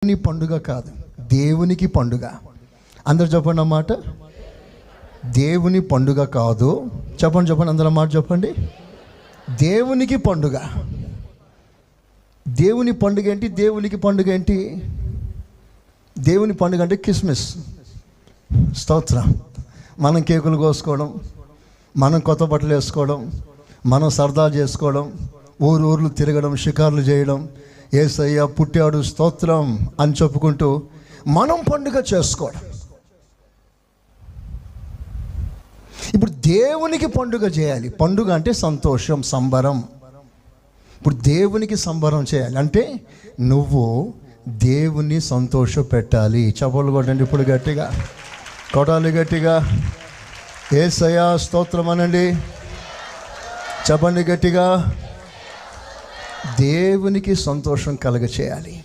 దేవుని పండుగ కాదు, దేవునికి పండుగ. అందరు చెప్పండి అన్నమాట. దేవుని పండుగ కాదు. చెప్పండి అందరూ మాట చెప్పండి. దేవునికి పండుగ. దేవుని పండుగ ఏంటి? దేవునికి పండుగ ఏంటి? దేవుని పండుగ అంటే క్రిస్మస్. స్తోత్రం. మనం కేకులు కోసుకోవడం, మనం కొత్త బట్టలు వేసుకోవడం, మనం సరదా చేసుకోవడం, ఊర్లు తిరగడం, షికార్లు చేయడం, యేసయ్య పుట్టాడు స్తోత్రం అని చెప్పుకుంటూ మనం పండుగ చేసుకోవడం. ఇప్పుడు దేవునికి పండుగ చేయాలి. పండుగ అంటే సంతోషం, సంబరం. ఇప్పుడు దేవునికి సంబరం చేయాలి అంటే నువ్వు దేవుని సంతోష పెట్టాలి. చప్పలు కొట్టండి ఇప్పుడు గట్టిగా, కొట్టాలి గట్టిగా. యేసయ్య స్తోత్రం అనండి, చెప్పండి గట్టిగా. దేవునికి సంతోషం కలుగ చేయాలి.